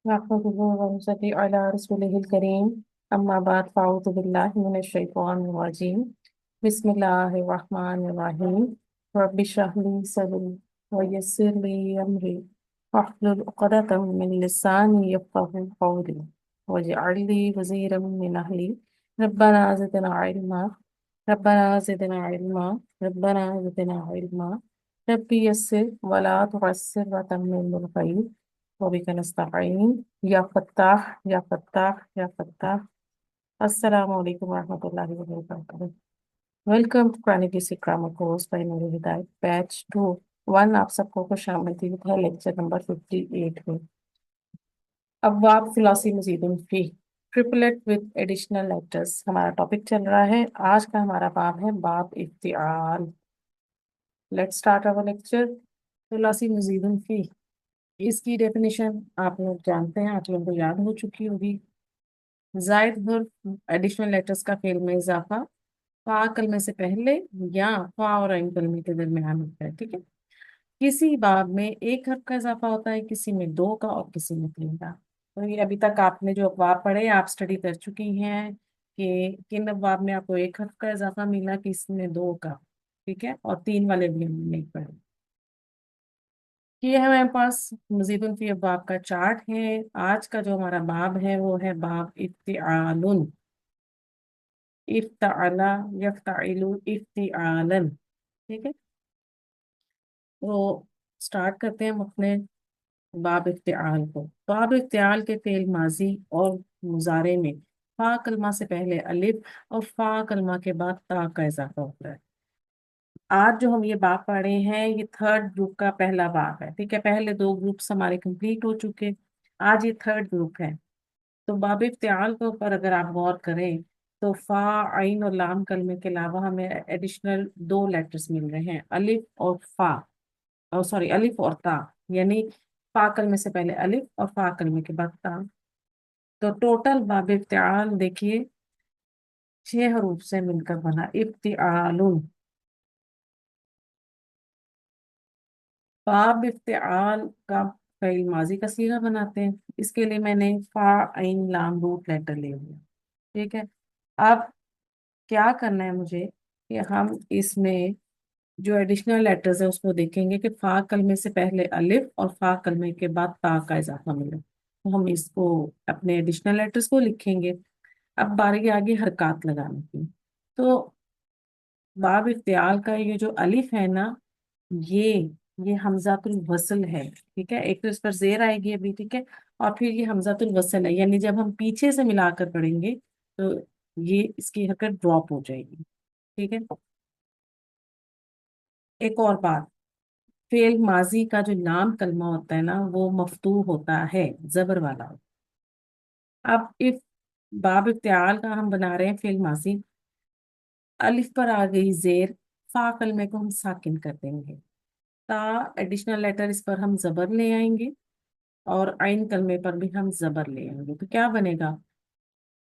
نحمده ونصلي على رسوله الكريم أما بعد فأعوذ بالله من الشيطان الرجيم بسم الله الرحمن الرحيم رب اشرح لي صدري ويسر لي أمري واحلل عقدة من لساني يفقهوا قولي واجعل لي وزيرا من أهلي ربنا زدنا علما ربنا زدنا علما ربنا زدنا علما ربي يسر ولا تعسر وتمم بالخير وبك نستعين يا فتاح يا فتاح يا فتاح السلام عليكم ورحمة الله وبركاته. Welcome to Quranic Basic Grammar Course by Nuri Hidayat Batch 2 one आप सबको खुश आमदीद है लेक्चर नंबर 58 में। अब्वाब फिलॉसी मजीदुन फी ट्रिपलेट विद एडिशनल लेटर्स हमारा टॉपिक चल रहा है। आज का हमारा बाब है बाब इफ्तिआल। Let's start our lecture. फिलॉसी मजीदुन फी, इसकी डेफिनेशन आप लोग जानते हैं, आप लोगों को याद हो चुकी होगी। जायद हर्फ एडिशनल लेटर्स का फेल में इजाफा फा कलमे से पहले या फा और आइन कलमे के दरमियान होता है। ठीक है, किसी बाब में एक हर्फ का इजाफा होता है, किसी में दो का और किसी में तीन का। तो ये अभी तक आपने जो अबवाब पढ़े आप स्टडी कर चुकी हैं कि किन अबवाब में आपको एक हर्फ का इजाफा मिला, किसमें दो का। ठीक है, और तीन वाले भी हमने नहीं पढ़े। ये है हमारे पास मजीदुन फी अबवाब का चार्ट है। आज का जो हमारा बाब है वो है बाब इफ्तिआलुन। इफ्ताला यफ्ताइलु इफ्तिआलन। ठीक है, तो स्टार्ट करते हैं हम अपने बाब इफ्तिआल को। बाब इफ्तिआल के फेल माजी और मुजारे में फा कलमा से पहले अलिफ और फा कलमा के बाद ता का इजाफा होता है। आज जो हम ये बाब पढ़े हैं ये थर्ड ग्रुप का पहला बाब है। ठीक है, पहले दो ग्रुप्स हमारे कंप्लीट हो चुके, आज ये थर्ड ग्रुप है। तो बाब इफ्तिआल के ऊपर अगर आप गौर करें तो फा आइन और लाम कलमे के अलावा हमें एडिशनल दो लेटर्स मिल रहे हैं, अलिफ और फा, और सॉरी अलिफ और ता। यानी फा कलमे से पहले अलिफ और फा कलमे के बाद ता। तो टोटल बाब इफ्तिआल देखिए 6 हरूफ से मिलकर बना इफ्तिआलुन। बाब इफ्तिआल का फ़इल माजी का सीगा बनाते हैं। इसके लिए मैंने फा आइन लाम रूट लेटर ले लिया। ठीक है, अब क्या करना है मुझे कि हम इसमें जो एडिशनल लेटर्स है उसको देखेंगे कि फा कलमे से पहले अलिफ और फा कलमे के बाद ता का इजाफा मिले, तो हम इसको अपने एडिशनल लेटर्स को लिखेंगे। अब बारी आगे हरकत लगाने की। तो बाब इफ्तियाल का ये जो अलिफ है ना, ये ये हमजातुल वसल है। ठीक है, एक तो इस पर जेर आएगी अभी। ठीक है, और फिर ये हमजातुल वसल है, यानी जब हम पीछे से मिलाकर पढ़ेंगे तो ये इसकी हरकत ड्रॉप हो जाएगी। ठीक है, एक और बात, फेल माजी का जो लाम कलमा होता है ना वो मफ्तू होता है, जबर वाला। अब इफ बाब इफ्तियाल का हम बना रहे हैं फेल माजी, अलिफ पर आ गई जेर, फा कलमे को हम साकिन कर देंगे, ता एडिशनल लेटर इस पर हम जबर ले आएंगे, और आइन कलमे पर भी हम जबर ले आएंगे। तो क्या बनेगा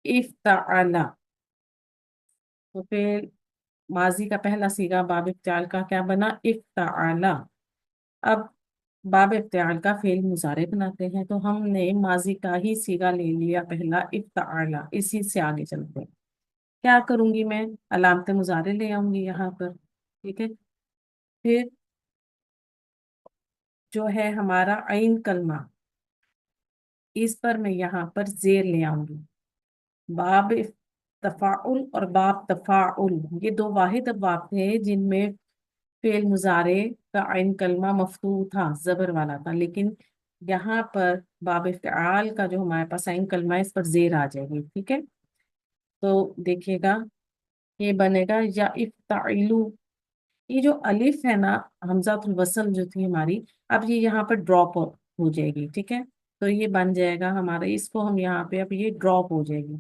इफ्ताला। तो फिर माजी का पहला सीगा बाब इफ्तियाल का क्या बना इफ्ताला। अब बाब इफ्तियाल का फेल मुजारे बनाते हैं, तो हमने माजी का ही सीगा ले लिया पहला इफ्ताला, इसी से आगे चलते हैं। क्या करूंगी मैं, अलामत मुजारे ले आऊंगी यहाँ पर। ठीक है, फिर जो है हमारा आइन कलमा, इस पर मैं यहाँ पर जेर ले आऊंगी। बाब तफाउल और बाब तफाउल ये दो वाहिद अबवाब थे जिनमें फेल मुजारे का आइन कलमा मफतू था, जबर वाला था, लेकिन यहाँ पर बाब इफ्तिआल का जो हमारे पास आइन कलमा है इस पर जेर आ जाएगी। ठीक है, तो देखिएगा ये बनेगा या इफ्ताइलू। ये जो अलिफ है ना, हमजातुल वसल जो थी हमारी, अब ये यहाँ पर ड्रॉप हो जाएगी। ठीक है, तो ये बन जाएगा हमारा, इसको हम यहाँ पे अब ये ड्रॉप हो जाएगी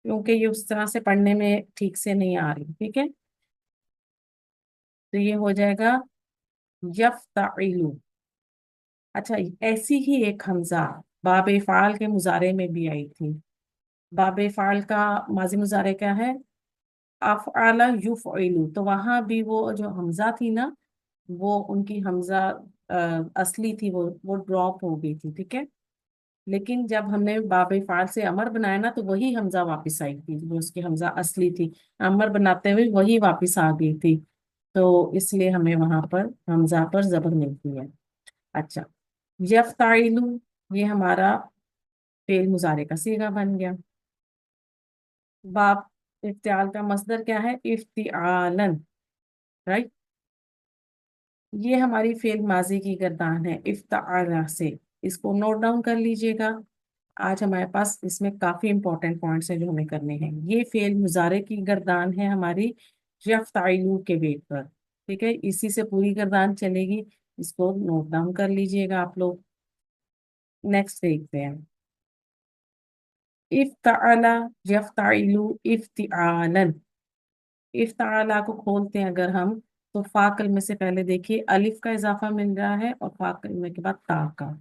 क्योंकि ये उस तरह से पढ़ने में ठीक से नहीं आ रही। ठीक है, तो ये हो जाएगा यफ्ताइलू। अच्छा, ऐसी ही एक हमजा बाब फाल के मुजारे में भी आई थी। बाब फाल का माजी मुजारे क्या है अफ़अला युफ़इलु, तो वहां भी वो जो हमजा थी ना, वो उनकी हमजा असली थी, वो ड्रॉप हो गई थी। ठीक है, लेकिन जब हमने बाब फाल से अमर बनाया ना, तो वही हमजा वापस आई थी, जो उसकी हमजा असली थी, अमर बनाते हुए वही वापस आ गई थी। तो इसलिए हमें वहां पर हमजा पर जबर मिलती है। अच्छा, यफ्ताइलु, ये हमारा फेल मुजारे का सीगा बन गया। बाप इफ्तियाल का मसदर क्या है? इफ्तिआलन, राइट। ये हमारी फेल माजी की गर्दान है इफ्ताला से। इसको नोट डाउन कर लीजिएगा। आज हमारे पास इसमें काफी इंपॉर्टेंट पॉइंट्स हैं जो हमें करने हैं। ये फेल मुजारे की गर्दान है हमारी यफ्ताइलू के वेट पर। ठीक है, इसी से पूरी गर्दान चलेगी। इसको नोट डाउन कर लीजिएगा आप लोग। नेक्स्ट देखते हैं। इफ्ताला यफ्ताइलू इफ्तिआलन। इफ्ताला को खोलते हैं अगर हम, तो फा कलमे से पहले देखिए अलिफ का इजाफा मिल रहा है, और फा कलमे के बाद ता का।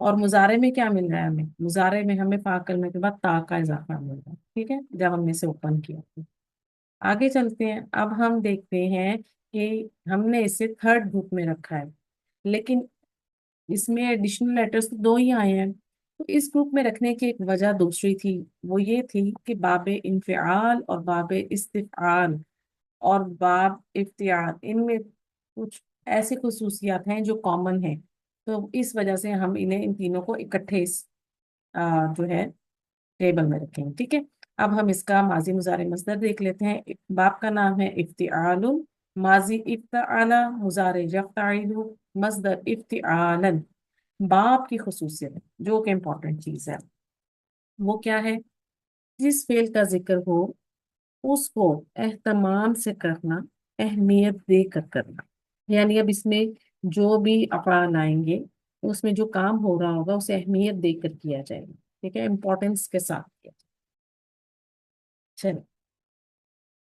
और मुजारे में क्या मिल रहा है हमें? मुजारे में हमें फा कलमे के बाद ता का इजाफा मिल रहा है। ठीक है, जब हमने इसे ओपन किया तो। आगे चलते हैं। अब हम देखते हैं कि हमने इसे थर्ड ग्रुप में रखा है, लेकिन इसमें एडिशनल लेटर्स तो दो ही आए हैं। तो इस ग्रुप में रखने की एक वजह दूसरी थी। वो ये थी कि बाबे इंफिआल और बाबे इस्तिफआल और बाब इफ्तियार, इनमें कुछ ऐसी खसूसियात हैं जो कॉमन है। तो इस वजह से हम इन्हें, इन तीनों को इकट्ठे इस जो है टेबल में रखेंगे। ठीक है, अब हम इसका माजी मुजारे मसदर देख लेते हैं। बाप का नाम है इफ्तिआलुन, माजी इफ्ताला, मुजारे यफ्ताइलु, मसदर इफ्तिआलन। बाप की खसूसियत जो कि इम्पोर्टेंट चीज है, वो क्या है? जिस फेल का जिक्र हो उसको एहतमाम से करना, अहमियत देकर करना। यानी अब इसमें जो भी अफआल आएंगे, उसमें जो काम हो रहा होगा उसे अहमियत देकर किया जाएगा। ठीक है, इम्पोर्टेंस के साथ किया जाएगा। चलो,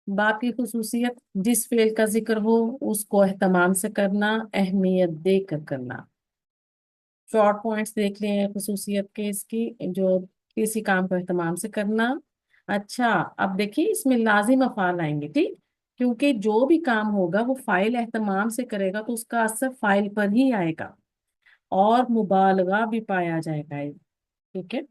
बाप की खुसूसियत, जिस फेल का जिक्र हो उसको एहतमाम से करना, अहमियत देकर करना। शॉर्ट पॉइंट्स देख लें खुसूसियत के इसकी, जो किसी काम को एहतमाम से करना। अच्छा, अब देखिए इसमें लाजिम अफ़ाल आएंगे, ठीक। क्योंकि जो भी काम होगा वो फाइल एहतमाम से करेगा, तो उसका असर फाइल पर ही आएगा, और मुबालगा भी पाया जाएगा। ठीक है,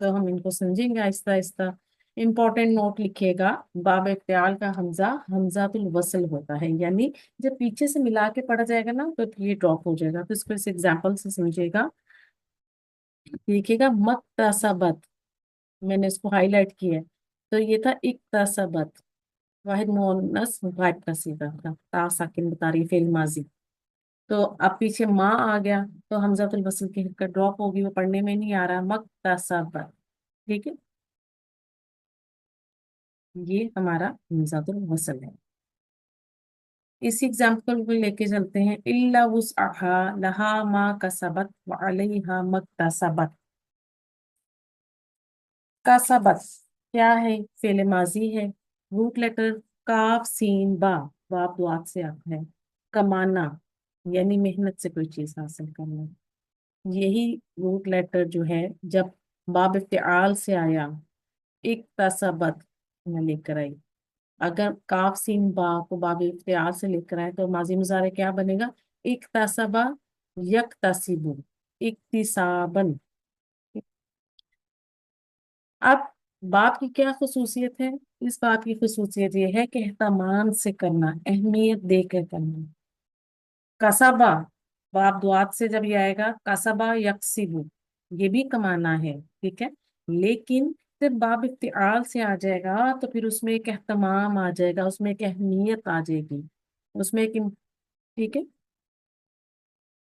तो हम इनको समझेंगे आहिस्ता आहिस्ता। इंपॉर्टेंट नोट लिखिएगा। बाब इख्तियाल का हमजा हमजातुल वसल होता है, यानी जब पीछे से मिला के पढ़ा जाएगा ना तो ये ड्रॉप हो जाएगा। तो इसको इस एग्जाम्पल से समझिएगा। देखिएगा, मक्तसबत, मैंने इसको हाईलाइट किया है। तो ये था इक्तसबत, वाहिद मुअन्नस गायब का सीगा था, ता साकिन तारीफ इल माजी। तो अब पीछे माँ आ गया, तो हमजातुल वसल की हरकत ड्रॉप होगी, वो पढ़ने में नहीं आ रहा। मक्तसबत, ठीक है, ये हमारा हमजातुल वसल है। इसी एग्जाम्पल को लेके चलते हैं। इल्ला वुसअहा लहा मा कसबत व अलैहा मक्तसबत। कसबत क्या है? फेले माजी है। रूट लेटर काफ सीन बा, बाप दुआत से आता है। कमाना यानी मेहनत से कोई चीज हासिल करना। यही रूट लेटर जो है, जब बाब इफ्तिआल से आया, इक्तसबत में लेकर आई। अगर काफ सीन बा को बाब इफ्तिआल से लेकर आए तो माजी मुजारे क्या बनेगा? इक्तसबा यक्तसिबु, इक्तिसाबन। अब बाप की क्या खसूसियत है? इस बात की खसूसियत ये है कि एहतमाम से करना, अहमियत देकर करना। कसबा, बाप दुआत से जब ये आएगा, कसबा यकसिबु, ये भी कमाना है। ठीक है, लेकिन जब बाप इफ्तिआल से आ जाएगा तो फिर उसमें एक एहतमाम आ जाएगा, उसमें एक अहमियत आ जाएगी, उसमें एक ठीक है।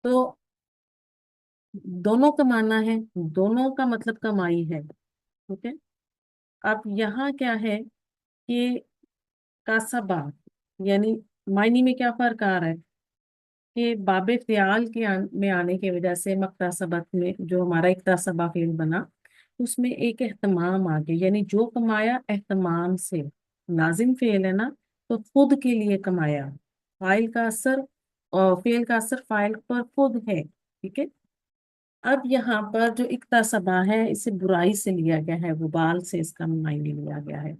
तो दोनों कमाना है, दोनों का मतलब कमाई है। ठीक है, अब यहाँ क्या है कि कासबा, यानी मायने में क्या फर्क आ रहा है कि बाबे ख्याल के में आने की वजह से मक्तासबत में जो हमारा इक्तासबा फेल बना, उसमें एक एहतमाम आ गया, यानी जो कमाया एहतमाम से। लाजिम फेल है ना, तो खुद के लिए कमाया। फाइल का असर और फेल का असर फाइल पर खुद है। ठीक है, अब यहाँ पर जो इक्तासबा है, इसे बुराई से लिया गया है, वबाल से इसका मायने लिया गया है।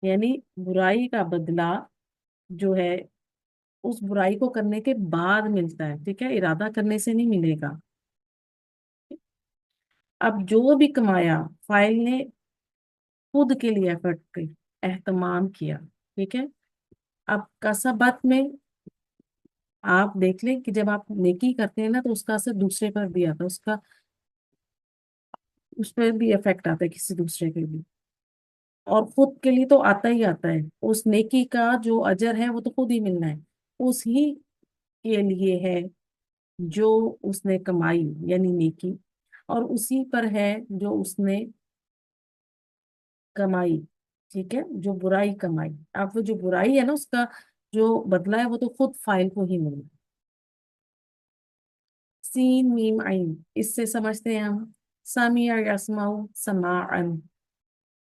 यानी बुराई का बदला जो है उस बुराई को करने के बाद मिलता है। ठीक है, इरादा करने से नहीं मिलेगा। अब जो भी कमाया फाइल ने खुद के लिए एफर्ट की, एहतमाम किया, ठीक है। अब कसबत में आप देख लें कि जब आप नेकी करते हैं ना तो उसका असर दूसरे पर भी आता है, उसका उस पर भी इफेक्ट आता है किसी दूसरे के लिए, और खुद के लिए तो आता ही आता है। उस नेकी का जो अजर है वो तो खुद ही मिलना है, उसी के लिए है जो उसने कमाई यानी नेकी, और उसी पर है जो उसने कमाई, ठीक है, जो बुराई कमाई। अब वो जो बुराई है ना उसका जो बदला है वो तो खुद फाइल को ही मिलना है। सीन मीम आइन, इससे समझते हैं हम सामिया यसमाउ समाअन।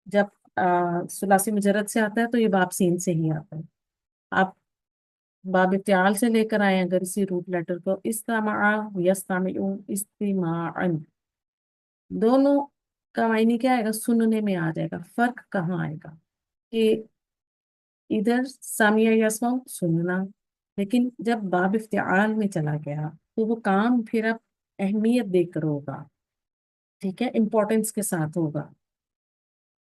जब सुलासी मुजर्रद से आता है तो ये बाप सीन से ही आता है। आप बाब इफ्तिआल से लेकर आए हैं अगर इसी रूट लेटर को, इस्तिमा यस्तामिउ इस्तिमाअन, दोनों का मायने क्या आएगा, सुनने में आ जाएगा। फर्क कहाँ आएगा कि इधर सामिया यसमाउ सुनना, लेकिन जब बाब इफ्तिआल में चला गया तो वो काम फिर अब अहमियत देकर होगा, ठीक है, इम्पोर्टेंस के साथ होगा।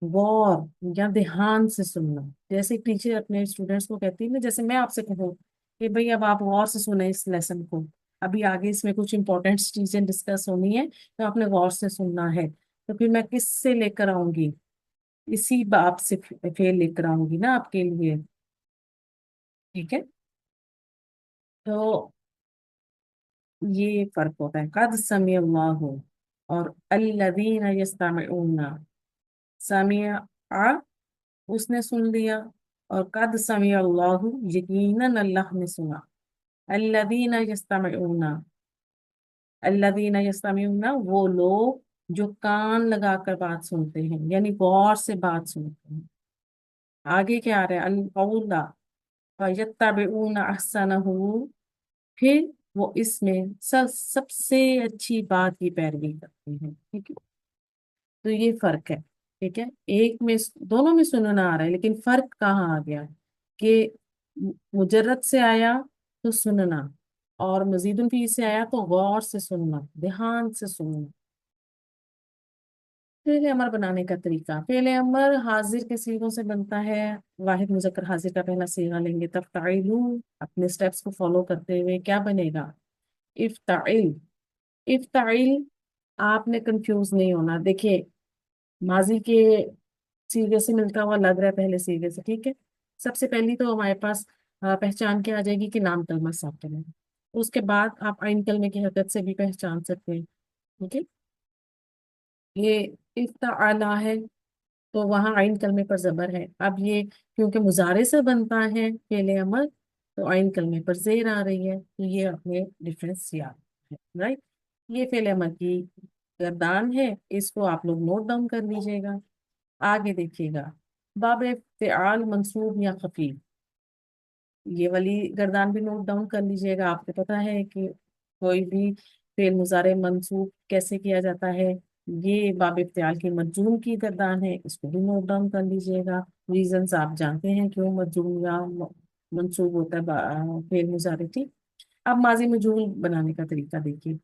गौर या ध्यान से सुनना, जैसे एक टीचर अपने स्टूडेंट्स को कहती है ना, जैसे मैं आपसे कहूँ कि भाई अब आप गौर से सुने इस लेसन को, अभी आगे इसमें कुछ इंपॉर्टेंट चीजें डिस्कस होनी है तो आपने गौर से सुनना है, तो फिर मैं किससे लेकर आऊंगी, इसी बाप से फेल लेकर आऊंगी ना आपके लिए, ठीक है। तो ये फर्क होता है, कद समी अल्लाहु और अल्लज़ीना यस्तमिऊना। समिया, उसने सुन लिया, और कद समी अल्लाहु, यकीनन अल्लाह ने सुना। अल्लज़ीना यस्तमिऊना, अल्लज़ीना यस्तमिऊना, वो लोग जो कान लगाकर बात सुनते हैं यानी गौर से बात सुनते हैं। आगे क्या आ रहा है, अल कौला फयत्तबिऊना अहसनहु, फिर वो इसमें सबसे अच्छी बात की पैरवी करते हैं, ठीक है। तो ये फर्क है, ठीक है, एक में दोनों में सुनना आ रहा है, लेकिन फर्क कहाँ आ गया कि मुजर्रद से आया तो सुनना, और मजीदुल फी से आया तो गौर से सुनना, ध्यान से सुनना। फेले अमर बनाने का तरीका, फेले अमर हाजिर के सीगों से बनता है। वाहिद मुजक्कर हाजिर का पहला सीगा लेंगे, तफ्ताइलू, अपने स्टेप्स को फॉलो करते हुए क्या बनेगा, इफ्ताइल। इफ्ताइल, आपने कंफ्यूज नहीं होना, देखिए माजी के सीगे से मिलता हुआ लग रहा है पहले सीगे से, ठीक है। सबसे पहली तो हमारे पास पहचान क्या आ जाएगी कि नाम कलमा साकिन है। उसके बाद आप आइन कलमे की हरकत से भी पहचान सकते हैं, ठीक है। ये इफ्ताला है तो वहां आइन कलमे पर जबर है। अब ये क्योंकि मुजारे से बनता है फेले अमल, तो आइन कलमे पर जेर आ रही है, तो ये अपने डिफरेंस याद है, राइट। ये फेले अमल की गर्दान है, इसको आप लोग नोट डाउन कर लीजिएगा। आगे देखिएगा, बाब फ़िआल मंसूब या खफीफ, ये वाली गर्दान भी नोट डाउन कर लीजिएगा। आपको पता है कि कोई भी फेल मुजारे मंसूब कैसे किया जाता है, ये बाब इफ्तिआल की मजजूम की गर्दान है, इसको भी नोट डाउन कर लीजिएगा। रीजंस आप जानते हैं क्यों मजजूम या मंसूब होता है फेल मुजारे, ठीक। अब माजी मजहूल बनाने का तरीका देखिए,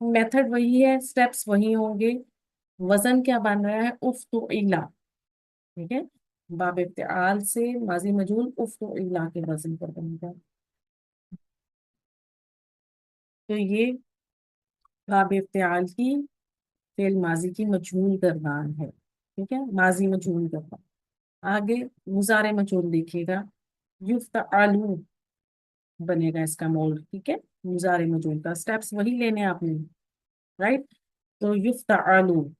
मेथड वही है, स्टेप्स वही होंगे। वजन क्या बन रहा है, उफ्तुइला, ठीक है। बाब इफ्तिआल से माजी मजहूल उफ्तुइला के वजन पर बनेगा। तो ये बाब इफ्तिआल की फेल माजी की मजहूल गर्दान है, ठीक है, माजी मजहूल गर्दान। आगे मुजारे मजहूल देखिएगा, युफ्तआलू बनेगा इसका मोल्ड, ठीक है। मुजारे मजहूल का स्टेप्स वही लेने हैं आपने, राइट। तो युफ्तआलू,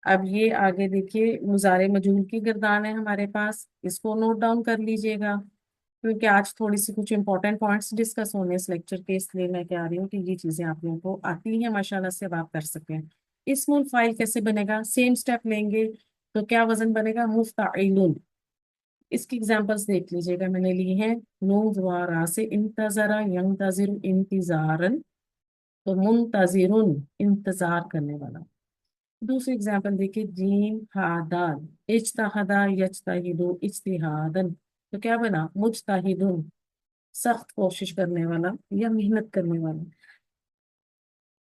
अब ये आगे देखिए मुजारे मजहूल की गर्दान है हमारे पास, इसको नोट डाउन कर लीजिएगा, क्योंकि आज थोड़ी सी कुछ इंपॉर्टेंट पॉइंट्स डिस्कस होंगे इस लेक्चर के, इसलिए मैं कह रही हूँ कि ये चीजें आप लोगों को आती हैं माशाल्लाह से, अब आप कर सकें। इसमुल फाइल कैसे बनेगा, सेम स्टेप लेंगे, तो क्या वजन बनेगा, मुफ्ताइलुन। इसकी एग्जांपल्स देख लीजिएगा, मैंने ली है, नून द्वारा से इंतजरा यंतजिरु इंतजारन, तो मुंतजिरुन इंतजार करने वाला। दूसरी एग्जांपल देखिए, जीम हादान, इज्तहदा यज्तहिदु इज्तिहादन, तो क्या बना, मुज्तहिदुन, सख्त कोशिश करने वाला या मेहनत करने वाला।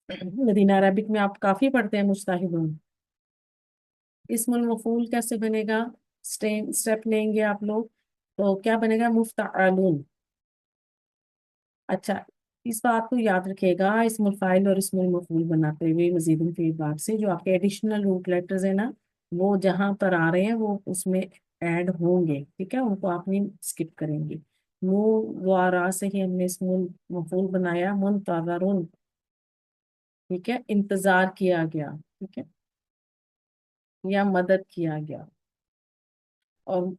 मदीना अरबिक में आप काफी पढ़ते हैं मुस्ताहिदून। इसमुल मफूल कैसे बनेगा? स्टेप लेंगे आप लोग, तो क्या बनेगा? मुफ्तअलुन। अच्छा, इस बात को याद रखिएगा, इसमुल फाइल और इसमुल मफूल बनाते हुए मजीदुन के बाद से जो आपके एडिशनल रूट लेटर्स है ना, वो जहां पर आ रहे हैं वो उसमें ऐड होंगे, ठीक है, उनको आप नहीं स्किप करेंगे। मु वारा से ही हमने इसमुल मफूल बनाया, मुनतज़रुन, ठीक है, इंतजार किया गया, ठीक है, या मदद किया गया। और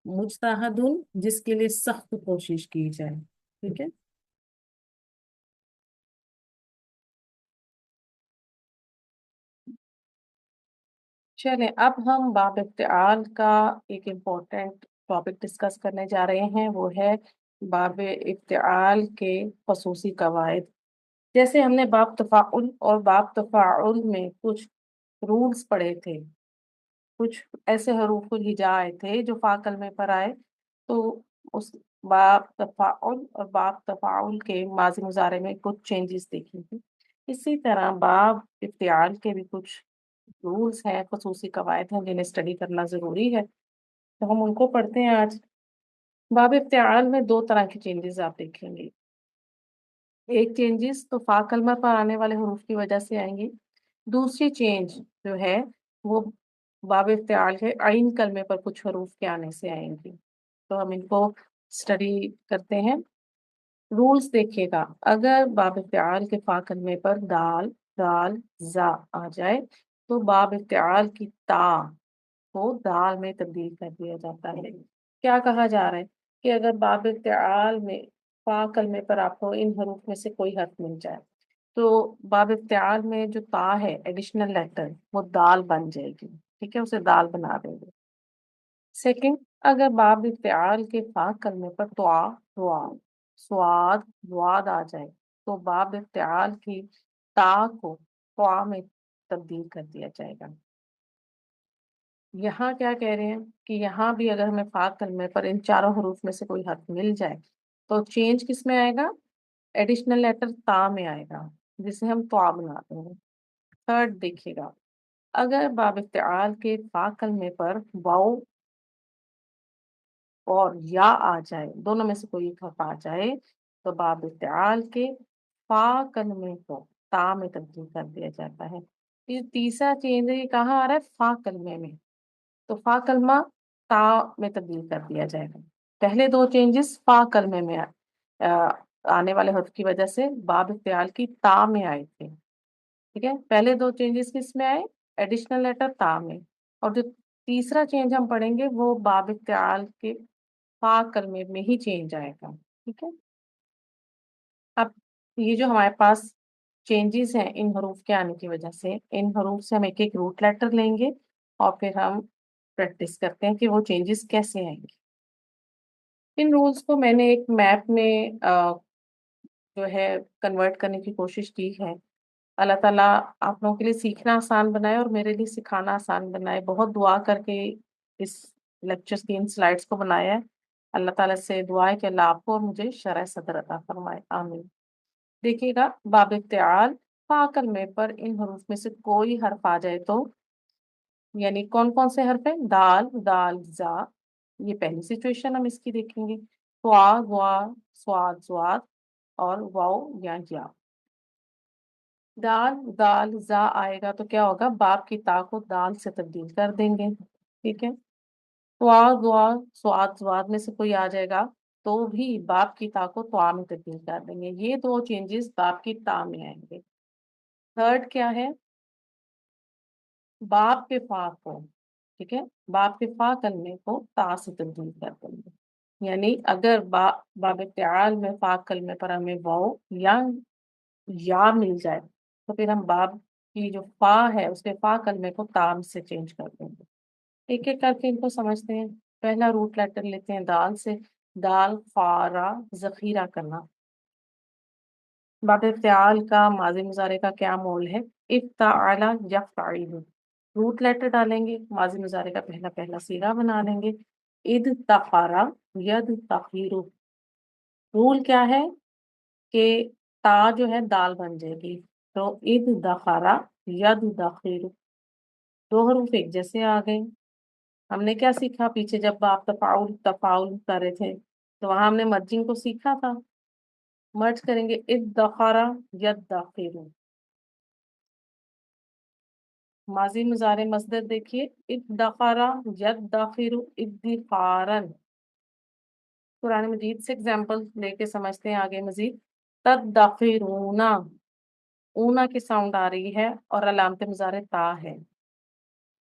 मुजतहदुन, जिसके लिए सख्त कोशिश की जाए, ठीक है। चलें, अब हम बाब इफ्तिआल का एक इम्पोर्टेंट टॉपिक डिस्कस करने जा रहे हैं, वो है बाब इफ्तिआल के खसूसी कवायद। जैसे हमने बाब तफ़ाउल और बाब तफ़ाउल में कुछ रूल्स पढ़े थे, कुछ ऐसे हरूफुल हिजा आए थे जो फा कलमे पर आए, तो उस बाब तफ़ाउल और बाब तफ़ाउल के माज़ी मुज़ारे में कुछ चेंजेस देखी थी। इसी तरह बाब इफ्तिआल के भी कुछ रूल्स हैं, खसूसी कवायद हैं जिन्हें स्टडी करना ज़रूरी है, तो हम उनको पढ़ते हैं आज। बाब इफ्तिआल में 2 तरह के चेंजेस आप देखेंगे। एक चेंजेस तो फा कलमा पर आने वाले हरूफ की वजह से आएंगी। दूसरी चेंज जो है वो बाब इफ्तिआल के आइन कलमे पर कुछ हरूफ के आने से आएंगी। तो हम इनको स्टडी करते हैं। रूल्स देखिएगा, अगर बाब इफ्तिआल के फा कलमे पर दाल, दाल, जा आ जाए, तो बाब इफ्तिआल की ता को दाल में तब्दील कर दिया जाता है। क्या कहा जा रहा है कि अगर बाब इफ्तिआल में फा कलमे पर आपको इन हरूफ में से कोई हर्फ मिल जाए, तो बाब इफ्तिआल में जो ता है एडिशनल लेटर वो दाल बन जाएगी, ठीक है, उसे दाल बना देंगे। सेकंड, अगर बाब इफ्तिआल के फा कलमे पर त्वा, त्वा, स्वाद, वाद आ जाए, तो बाब इफ्तिआल की ता को त्वा में तब्दील कर दिया जाएगा। यहाँ क्या कह रहे हैं कि यहाँ भी अगर हमें फा कलमे पर इन चारों हरूफ में से कोई हर्फ मिल जाए, तो चेंज किस में आएगा? एडिशनल लेटर ता में आएगा, जिसे हम त्वा बना देंगे। थर्ड देखिएगा, अगर बाब इफ्तिआल के फा कलमे पर वाओ और या आ जाए, दोनों में से कोई एक हर्फ आ जाए, तो बाब इफ्तिआल के फा कलमे को ता में तब्दील कर दिया जाता है। ये तीसरा चेंज है, ये कहाँ आ रहा है? फा कलमे में, तो फा कलमा ता में तब्दील कर दिया जाएगा। पहले 2 चेंजेस फा कलमे में आने वाले हर्फ की वजह से बाब इफ्तिआल की ता में आए थे, ठीक है। पहले 2 चेंजेस किस में आए? एडिशनल लेटर ता में। और जो तीसरा चेंज हम पढ़ेंगे वो बाब इफ्तिआल के फा कलमे में ही चेंज आएगा, ठीक है। अब ये जो हमारे पास चेंजेस हैं इन हरूफ के आने की वजह से, इन हरूफ से हम एक एक रूट लेटर लेंगे और फिर हम प्रैक्टिस करते हैं कि वो चेंजेस कैसे आएंगे। इन रूल्स को मैंने एक मैप में जो है कन्वर्ट करने की कोशिश की है। अल्लाह ताला आप लोगों के लिए सीखना आसान बनाए और मेरे लिए सिखाना आसान बनाए। बहुत दुआ करके इस लेक्चर्स की इन स्लाइड्स को बनाया है। अल्लाह ताला से दुआ है कि अल्लाह आपको और मुझे शरह सदर अता फरमाए, आमीन। देखिएगा, बाब इफ्तिआल फा कलमे पर इन हरूफ में से कोई हर्फ आ जाए तो, यानी कौन कौन से हर्फ है? दाल, दाल, जा, ये पहली सिचुएशन हम इसकी देखेंगे। त्वा, वा, स्वाद, स्वाद और वाओ या। दाल, दाल, जा आएगा तो क्या होगा? बाप की ता को दाल से तब्दील कर देंगे, ठीक है। त्वा, द्वा, स्वाद, स्वाद में से कोई आ जाएगा तो भी बाप की ता को त्वा में तब्दील कर देंगे। ये 2 चेंजेस बाप की ता में आएंगे। थर्ड क्या है? बाप के फा को, ठीक है, बाप के फा कलमे को ता से तब्दील कर देंगे। यानी अगर बाब इफ्तिआल में फा कलमे पर हमें वाओ या मिल जाए, तो फिर हम बाब की जो फा है उसके फा कलमे को ताम से चेंज कर देंगे। एक एक करके इनको समझते हैं। पहला रूट लेटर लेते हैं दाल से। दाल, फारा, जखीरा करना। बाब इफ्तिआल का माजी मुजारे का क्या मोल है? इफ्ताअला यफ़्तइलु। रूट लेटर डालेंगे, माजी मुजारे का पहला पहला सीगा बना लेंगे। इद तफारा, यद तफीरु। रूल क्या है कि ता जो है दाल बन जाएगी। तो id दखरा यद दखिरु, दो हरूफ एक जैसे आ गए। हमने क्या सीखा पीछे जब आप तफाउल तफाउल कर रहे थे, तो वहां हमने मर्जिंग को सीखा था। मर्ज करेंगे id दखरा यद दखिरु। माजी मुजारे मसदर देखिए, इद्दखरा यद्दखिरु इद्दिखारन। कुरान मजीद से एग्जाम्पल लेके समझते हैं आगे मजीद। तद्दखिरूना, ऊना की साउंड आ रही है और अलामत मुजारे ता है।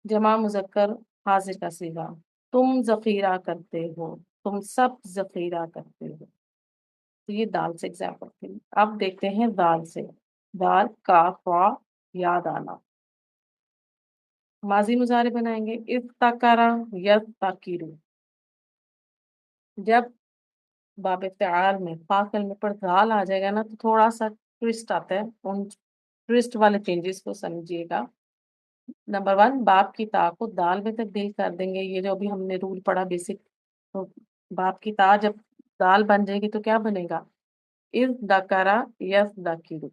जमा मुजक्कर हाजिर का सीगा, तुम जखीरा करते हो, तुम सब जखीरा करते हो। तो ये दाल से एग्जाम्पल थी। अब देखते हैं दाल से। दाल का फा याद आना। माजी मुजारे बनाएंगे इफ्ताकरा यफ्ताकिरु। जब बाब इफ्तिआल में फा कलमे पर दाल आ जाएगा ना, तो थोड़ा सा ट्विस्ट आता है, उन ट्विस्ट वाले चेंजेस को समझिएगा। नंबर वन, बाप की ता को दाल में तब्दील कर देंगे, ये जो अभी हमने रूल पढ़ा बेसिक। तो बाप की ता जब दाल बन जाएगी तो क्या बनेगा, इज दकरा यस दकिरु।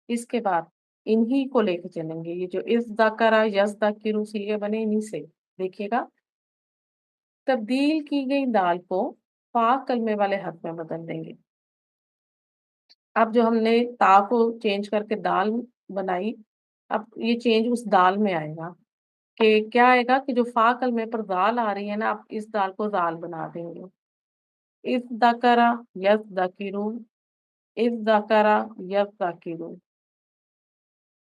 इसके बाद इन्हीं को लेके चलेंगे, ये जो इज दकरा यस दकिरु सीखे बने इन्हीं से। देखिएगा, तब्दील की गई दाल को फा कलमे वाले हर्फ में बदल देंगे। अब जो हमने ता को चेंज करके दाल बनाई, अब ये चेंज उस दाल में आएगा कि क्या आएगा कि जो फा कलमे पर दाल आ रही है ना, आप इस दाल को दाल बना देंगे। इस दकरा यस दकिरू, इस दकरा यस दकिरू।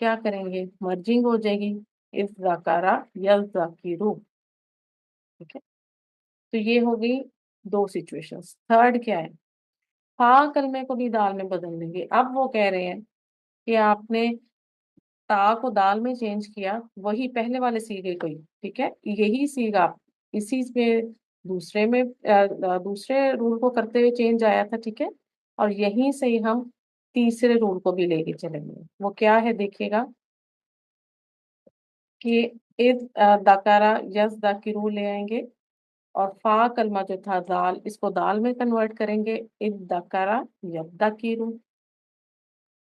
क्या करेंगे, मर्जिंग हो जाएगी, इस दकरा यस दकिरू। ठीक है, तो ये हो गई दो सिचुएशंस। थर्ड क्या है, फा कलमे को भी दाल में बदल देंगे। अब वो कह रहे हैं कि आपने ता को दाल में चेंज किया, वही पहले वाले सीगे को ही। ठीक है, यही सीगा इसी में दूसरे में दूसरे रूल को करते हुए चेंज आया था। ठीक है, और यहीं से ही हम तीसरे रूल को भी लेके चलेंगे। वो क्या है देखिएगा कि इस दकारा यस दाकिरू ले आएंगे, और फा कलमा जो था दाल, इसको दाल में कन्वर्ट करेंगे, इद दकारा यद दाकिरू।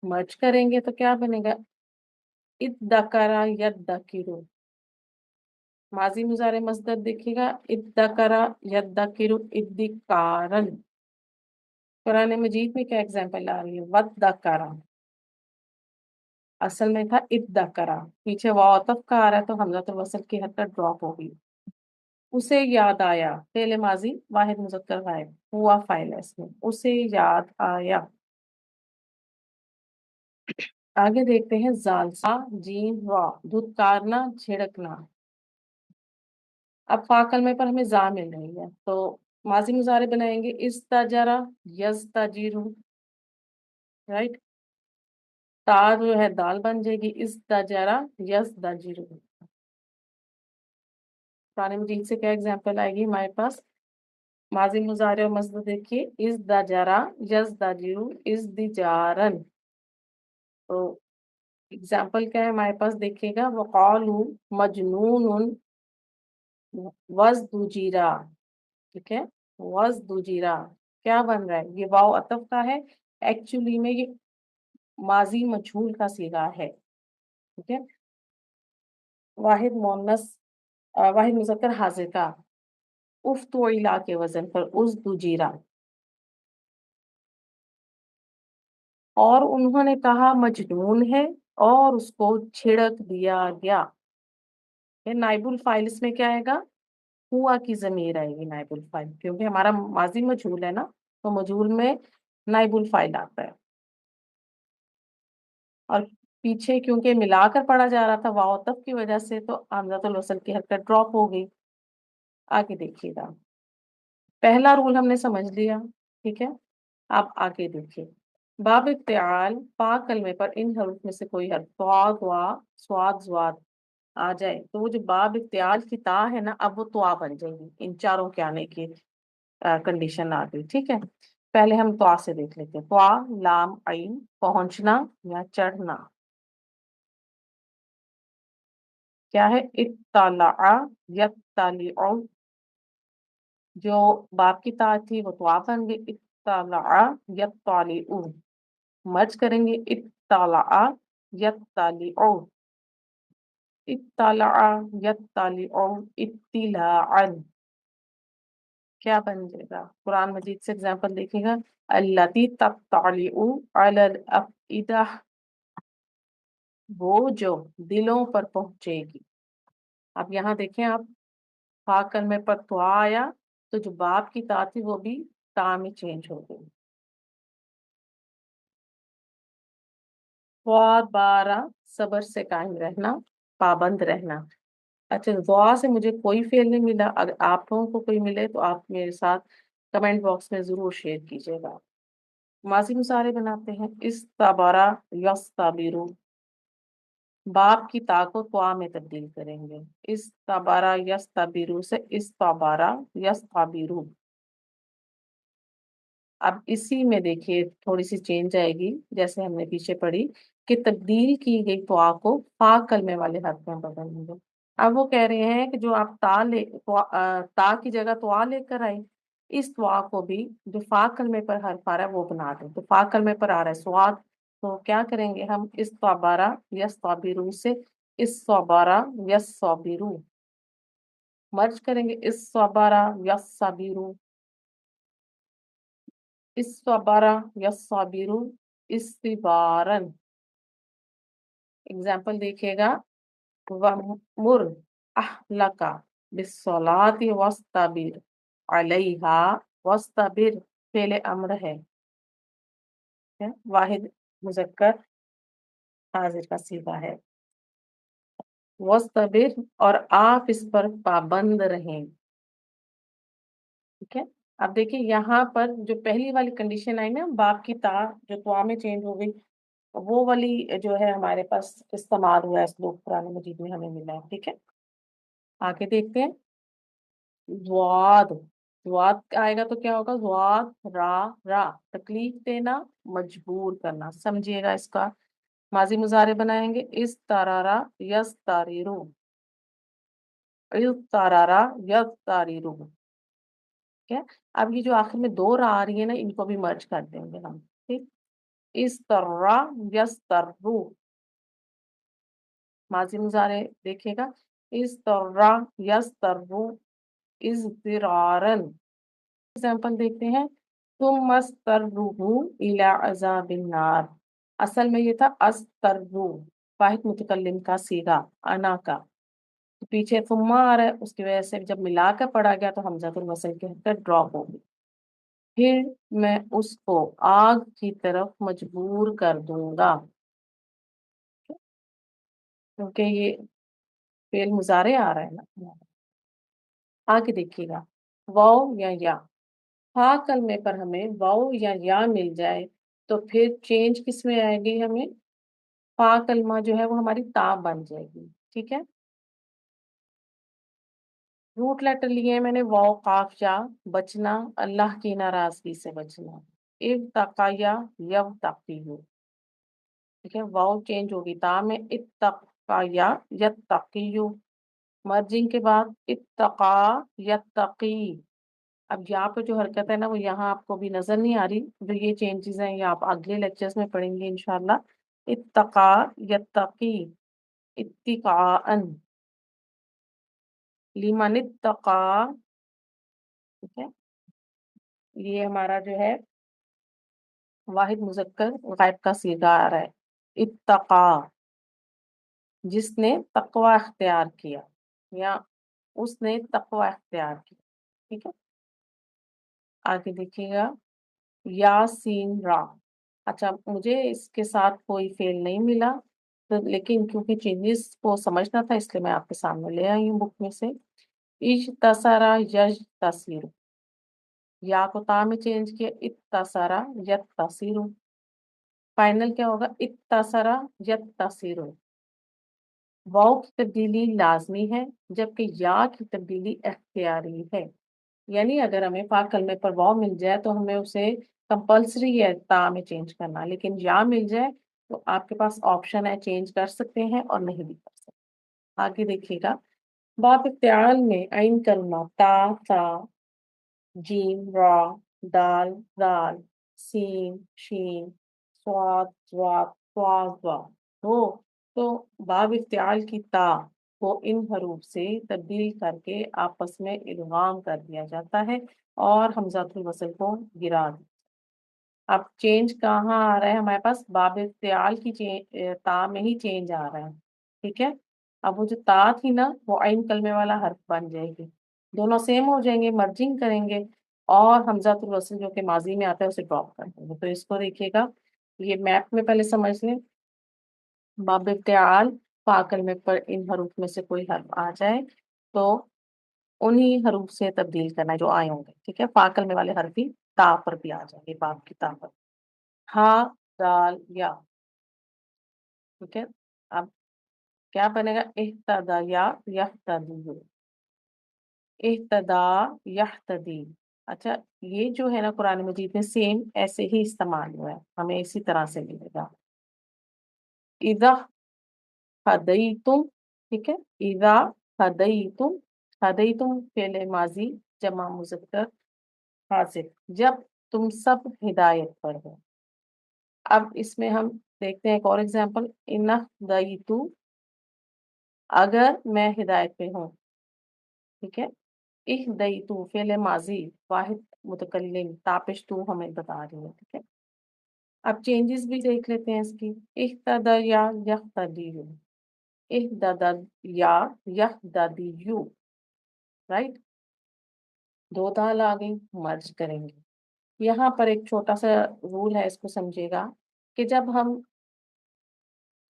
मर्ज करेंगे तो क्या बनेगा, इद दकारा यद दाकिरू। माजी मुजारे मसदर देखिएगा, इद्दकरा यद्दकिरु इद्दिकारन। कुरान मजीद में क्या एग्जांपल आ रही है, वद्दकरा, असल में था इद्दकरा। पीछे वाव अतफ का आ रहा है तो हमज़तुल वसल की हरकत ड्रॉप हो गई। उसे याद आया, फेले माजी वाहिद मुजक्कर गायब, हुआ फाइल है इसमें, उसे याद आया। आगे देखते हैं जाल सा जीम रा, धुतकारना छिड़कना। अब फाकल में पर हमें जा मिल रही है, तो माजी मुजारे बनाएंगे इस्ताजरा यस्ताजिरु। राइट, ता जो है दाल बन जाएगी, इस्ताजरा यस्ताजिरु। कुरान मजीद से क्या एग्जांपल आएगी हमारे पास, माजी मुजारे और मस्दर देखिए, इस्ताजरा यस्ताजिरु इस्तिजारन। तो एग्जांपल क्या है हमारे पास देखिएगा, वक़ालू मजनूनुन वज़दुजिरा। ठीक है, वज़दुजिरा क्या बन रहा है, ये वाव अतफ का है। एक्चुअली में ये माजी मजहूल का सीगा है। ठीक है, वाहिद मोनस वाहिद मुजक्कर हाजिर का, उफ्तुइला के वजन पर उज़दुजिरा। और उन्होंने कहा मजनून है, और उसको छिड़क दिया गया। ये नाइबुल फाइल इसमें क्या आएगा, हुआ की जमीर आएगी नाइबुल फाइल, क्योंकि हमारा माजी मजहूल है ना, तो मजहूल में नाइबुल फाइल आता है। और पीछे क्योंकि मिलाकर पढ़ा जा रहा था वाव तब की वजह से, तो हमज़तुल वसल की हरकत ड्रॉप हो गई। आगे देखिएगा, पहला रूल हमने समझ लिया। ठीक है, आप आगे देखिए, बाब इफ्तिआल पा कलमे पर इन हरूफ में से कोई हर्फ त्वा वा स्वाद ज़्वाद आ जाए, तो वो जो बाब इफ्तिआल की ता है ना, अब वो त्वा बन जाएगी। इन चारों के आने की कंडीशन आ गई। ठीक है, पहले हम त्वा से देख लेते हैं। त्वा लाम आइन, पहुंचना या चढ़ना। क्या है, इत्तला यत्तलिउ, जो बाप की ता थी वो त्वा बन गई, इत्तला यत्तलिउ। मर्ज करेंगे इत्तला यत्तलिउ, इत्तला यत्तलिउ इत्तिलाअन, क्या बन जाएगा? कुरान मजीद से एग्जाम्पल देखिएगा, अल्लती तत्तलिउ अलल अफइदा, वो जो दिलों पर पहुंचेगी। अब यहाँ देखें आप, फा कलमे पर तो आया, तो जो बाप की ता थी वो भी ता में चेंज हो गई। बारा, सबर से कायम रहना, पाबंद रहना। अच्छा, दुआ से मुझे कोई फेल नहीं मिला, अगर आप लोगों को कोई मिले तो आप मेरे साथ कमेंट बॉक्स में जरूर शेयर कीजिएगा। माजी मुसारे बनाते हैं, इस तबारा यस्ताबिरु, बाप की ता को त्वा में तब्दील करेंगे, इस तबारा यस्ताबिरु से इस तबारा यस्ताबिरु। अब इसी में देखिए थोड़ी सी चेंज आएगी, जैसे हमने पीछे पढ़ी कि तब्दील की गई त्वा को फा कलमे वाले हर्फ में बदलेंगे। अब वो कह रहे हैं कि जो आप ता की जगह त्वा लेकर आए, इस त्वा को भी जो फा कलमे पर हर्फ आ रहा है वो बना दें। तो फा कलमे पर आ रहा है स्वाद, तो क्या करेंगे हम, इस तबारा यस तबिरू से इस तबारा यस सबिरू, मर्ज करेंगे इस तबारा यस सबिरू, इस तबारा यस सबिरू इस्तिबारन। एग्जाम्पल देखिएगा, वमुर अहलका बिस्सलाति वस्ताबिर अलैहा, वस्ताबिर फेले अम्र है, वाहिद मुजक्कर हाजिर का सीगा है, वस्ताबिर, और आप इस पर पाबंद रहें। ठीक है, अब देखिए यहाँ पर जो पहली वाली कंडीशन आई ना, बाप की ता जो त्वा में चेंज हो गई, वो वाली जो है हमारे पास इस्तेमाल हुआ है, इसलोक कुरान मजीद में हमें मिला है। ठीक है, आगे देखते हैं, ज्वाद, ज्वाद आएगा तो क्या होगा, ज्वाद रा, रा तकलीफ देना, मजबूर करना। समझिएगा इसका, माजी मुजारे बनाएंगे, इस तारारा यस तारीरू, इस तारारा यस तारीरू। ठीक है, अब ये जो आखिर में दो रा आ रही है ना, इनको भी मर्ज कर देंगे हम। ठीक, इस तररा यस तररू, माजी मुजारे देखिएगा, इस तररा यस तररू इस दिरारन। एग्जाम्पल देखते हैं, तुम मस्तररूहु इला अजाबिन नार, असल में ये था अस्तर्रू, वाहिद मुतकल्लिम का सीगा, अना का, तो पीछे तुम्मा आ रहा है, उसकी वजह से जब मिलाकर पढ़ा गया तो हमजातुल वसल की हरकत ड्रॉप हो गई। फिर मैं उसको आग की तरफ मजबूर कर दूंगा, क्योंकि ये फेल मुजारे आ रहा है ना। आगे देखिएगा, वाव या हा कलमे पर हमें वाव या मिल जाए तो फिर चेंज किस में आएगी, हमें फा कलमा जो है वो हमारी ता बन जाएगी। ठीक है, रूट लेटर लिए हैं मैंने, वाव काफ या, बचना अल्लाह की नाराजगी से बचना, इव तकाया यव तकीयु। ठीक है, वाव चेंज होगी ता में, इत्तकाया यत्तकीयु, मर्जिंग के बाद इत्तका यत्तकी। अब यहाँ पे जो हरकत है ना वो यहाँ आपको भी नजर नहीं आ रही, जो ये चेंजेस हैं ये आप अगले लेक्चर्स में पढ़ेंगे इंशाल्लाह। इत्तका यत्तकी, इत्तिकाअन, लिमन इत्तका। ठीक है, ये हमारा जो है वाहिद मुजक्कर गायब का सीगा आ रहा है, इत्तका, जिसने तकवा अख्तियार किया, या उसने तकवा अख्तियार किया। ठीक है, आगे देखिएगा, यासीन रा। अच्छा, मुझे इसके साथ कोई फेल नहीं मिला, तो लेकिन क्योंकि चेंजेस को समझना था इसलिए मैं आपके सामने ले आई हूँ बुक में से। इज तसारा यज तसीर, या को ता में चेंज किया, इत तसारा यत तसीर, फाइनल क्या होगा, इत तसारा यत तसीर। वाव की तब्दीली लाजमी है, जबकि या की तब्दीली इख्तियारी है। यानी अगर हमें पाक कलमे पर वाव मिल जाए तो हमें उसे कंपल्सरी है ता में चेंज करना, लेकिन या मिल जाए तो आपके पास ऑप्शन है, चेंज कर सकते हैं और नहीं भी कर सकते। आगे देखिएगा, बाप इत्तिआल में आइन कलमा ता सा, जीम रा, दाल दाल, सीन शीन, स्वाद स्वाद स्वाद स्वाद हो, तो बाब इफ्तिआल की ता को इन हरूफ से तब्दील करके आपस में इदगाम कर दिया जाता है और हमज़ातुल वसल को गिरा दिया। अब चेंज कहाँ आ रहा है हमारे पास, बाब इफ्तिआल की ता में ही चेंज आ रहा है। ठीक है, अब वो जो ता थी ना वो आइन कलमे वाला हर्फ बन जाएगी, दोनों सेम हो जाएंगे, मर्जिंग करेंगे और हमज़ातुल वसल जो कि माजी में आता है उसे ड्रॉप कर देंगे। तो इसको देखिएगा, ये मैप में पहले समझ लें। बाब इफ्तिआल फाकल में पर इन हरूफ में से कोई हर्फ आ जाए तो उन्हीं हरूफ से तब्दील करना है जो आए होंगे। ठीक है, फाकल में वाले हर्फ ही ता पर भी आ जाएंगे, बाब की ता पर। हा दाल या। ठीक है, अब क्या बनेगा, इह्तदा या यहतदी, इह्तदा यहतदी। अच्छा, ये जो है ना कुरान मजीद में सेम ऐसे ही इस्तेमाल हुआ है, हमें इसी तरह से मिलेगा। इदा हदईतुम, ठीक है, इदा हदईतुम, हदईतुम फेले माजी जमा मुज़क्कर हासिल, जब तुम सब हिदायत पर हो। अब इसमें हम देखते हैं एक और एग्जांपल, इन्ना दईतु, अगर मैं हिदायत पे हूँ। ठीक है, इहदईतु फेले माजी वाहिद मुतकल्लिम, तापिश तू हमें बता रही है। ठीक है, अब चेंजेस भी देख लेते हैं इसकी। इह्तदा या यहतदीयु, इह्तदा या यहतदीयु, राइट, दो दाल आ गई, मर्ज करेंगे। यहाँ पर एक छोटा सा रूल है, इसको समझिएगा कि जब हम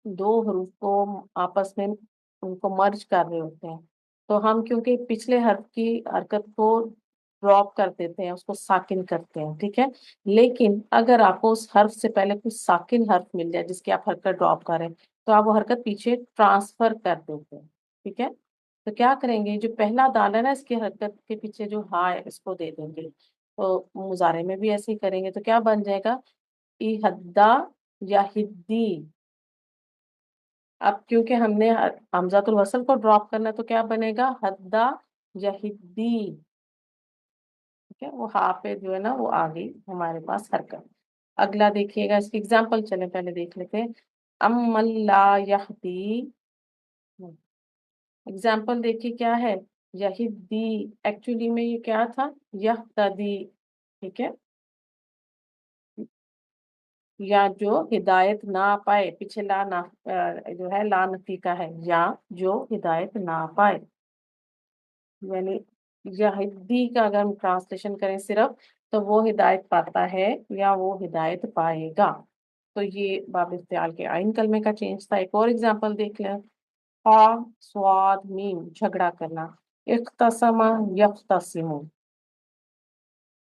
दो हरूफ को आपस में उनको मर्ज कर रहे होते हैं तो हम क्योंकि पिछले हर्फ की हरकत को ड्रॉप कर देते हैं, उसको साकिन करते हैं। ठीक है, लेकिन अगर आपको उस हर्फ से पहले कुछ साकिन हर्फ मिल जाए जिसकी आप हरकत ड्रॉप करें तो आप वो हरकत पीछे ट्रांसफर कर देते हैं। ठीक है, तो क्या करेंगे, जो पहला दाल है ना इसकी हरकत के पीछे जो हा है इसको दे देंगे। तो मुजारे में भी ऐसे ही करेंगे तो क्या बन जाएगा, इहद्दा या हिद्दी। अब क्योंकि हमने हमजातुल वसल को ड्रॉप करना है तो क्या बनेगा, हद्दा या हिद्दी। ठीक है, वो हा पे जो है ना वो आ गई हमारे पास हरकत। अगला देखिएगा, इसकी एग्जांपल चले पहले देख लेते हैं। अम्मल्ला यहदी, एग्जाम्पल देखिए क्या है, यहिद्दी, एक्चुअली में ये क्या था, यहतदी। ठीक है, या जो हिदायत ना पाए, पीछे ला ना जो है ला नफी का है, या जो हिदायत ना पाए, यानी यहदी का अगर हम ट्रांसलेशन करें सिर्फ तो वो हिदायत पाता है या वो हिदायत पाएगा। तो ये बाब इख्तियार के आइन कलमे का चेंज था। एक और एग्जांपल देख लें, हा स्वाद मीम, झगड़ा करना, इख्तसमा यख्तसिमु,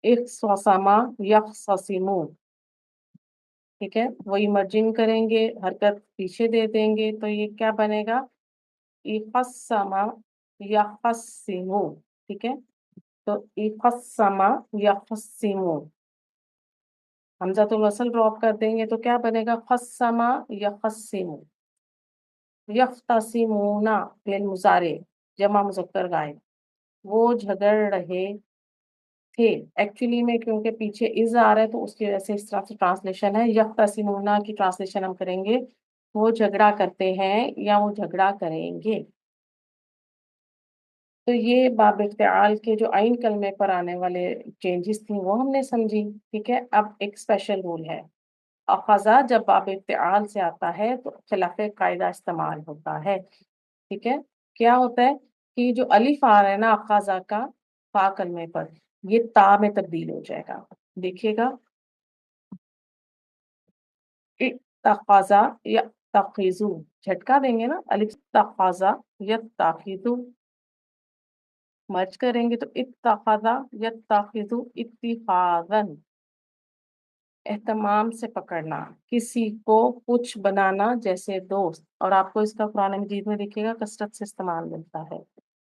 इख्तसमा यख्तसिमु। ठीक है, वही मर्जिंग करेंगे, हरकत पीछे दे देंगे तो ये क्या बनेगा, इखस्समा यखस्सिमु। ठीक है, तो इखस्समा यखस्सिमु, हमज़ातुल वसल ड्रॉप कर देंगे तो क्या बनेगा, खस्समा यखस्सिमु, यख्तसिमूना फिल मुजारे जमा मुज़क्कर गायब, वो झगड़ रहे थे। एक्चुअली में क्योंकि पीछे इज आ रहा है तो उसकी वजह से इस तरह से ट्रांसलेशन है, यख्तसिमूना की ट्रांसलेशन हम करेंगे वो झगड़ा करते हैं या वो झगड़ा करेंगे। तो ये बाब इफ्तिआल के जो आइन कलमे पर आने वाले चेंजेस थी वो हमने समझी। ठीक है, अब एक स्पेशल रूल है, अखज़ा जब बाब इफ्तिआल से आता है तो खिलाफ कायदा इस्तेमाल होता है। ठीक है, क्या होता है कि जो अलिफ आ रहा है ना अखज़ा का फा कलमे पर, ये ता में तब्दील हो जाएगा। देखिएगा, इत्तखज़ा या तखीजू, झटका देंगे ना, अलिफ तखज़ा या ताखीजू, मर्ज करेंगे तो इत्तखज़ा या ताखीजू इत्तिखाज़न, एहतमाम से पकड़ना, किसी को कुछ बनाना जैसे दोस्त। और आपको इसका कुरान मजीद में देखिएगा कसरत से इस्तेमाल मिलता है,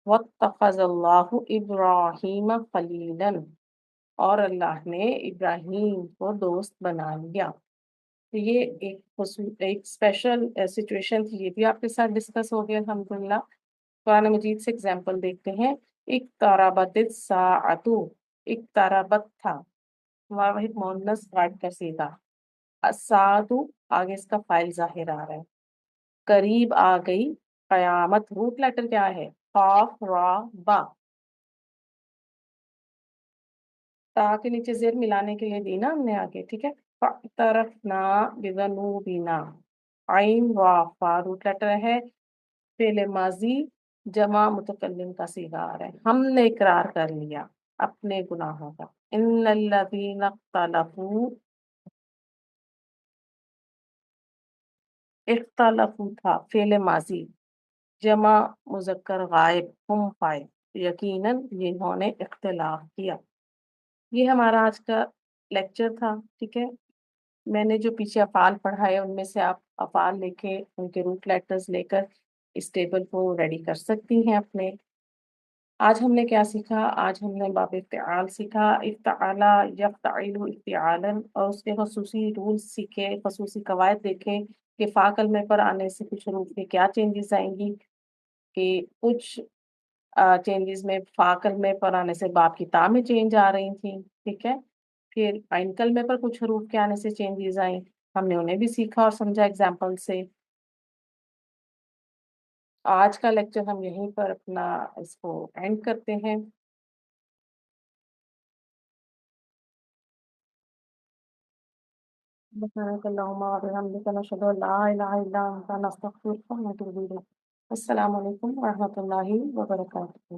वत्तखज़ल्लाहु इब्राहीम खलीलन, और अल्लाह ने इब्राहीम को दोस्त बना लिया। तो ये एक स्पेशल सिचुएशन थी, ये भी आपके साथ डिस्कस हो गया अल्हम्दुलिल्लाह। कुरान मजीद से एग्जाम्पल देखते हैं, इक्तरबतिस साअतु, इक्तरबत था वाहिद मुअन्नस गायब का सीगा, اسادو آگے اس کا فائل ظاہر آ رہا ہے، قریب آ گئی، قیامت روٹ لیٹر کیا ہے؟ قاف را با، تا کے نیچے زیر ملانے کے لیے دی نا ہم نے آگے، ٹھیک ہے۔ فاعترفنا بذنوبنا، عین را فا روٹ لیٹر ہے، فعل ماضی جمع متکلم کا صیغہ آ رہا ہے، ہم نے اقرار کر لیا اپنے گناہوں کا۔ ان الذین اختلفوا، اختلفوا تھا فعل ماضی جمع مذکر غائب، ہم فاعل، یقیناً جنہوں نے اختلاف کیا۔ یہ ہمارا آج کا لیکچر تھا، ٹھیک ہے۔ میں نے جو پیچھے افعال پڑھائے ان میں سے آپ افعال لے کے ان کے روٹ لیٹرز لے کر اس ٹیبل کو ریڈی کر سکتی ہیں اپنے۔ آج ہم نے کیا سیکھا؟ آج ہم نے باب افتعال سیکھا، افتعالا یفتعل افتعالا، اور اس کے خصوصی رولز سیکھے، خصوصی قواعد دیکھے کہ فا کلمے پر آنے سے کچھ حروف میں کیا چینجز آئیں گی، کہ کچھ چینجز میں فا کلمے پر آنے سے باپ کی تا میں چینج آ رہی تھیں، ٹھیک ہے۔ پھر عین کلمے پر کچھ حروف کے آنے سے چینجز آئیں، ہم نے انہیں بھی سیکھا اور سمجھا ایگزامپل سے۔ آج کا لیکچر ہم یہیں پر اپنا اس کو اینڈ کرتے ہیں۔ سبحانک اللہم و بحمدک، نشہد ان لا الہ الا انت، نستغفرک و نتوب الیک۔ السلام علیکم ورحمۃ اللہ وبرکاتہ۔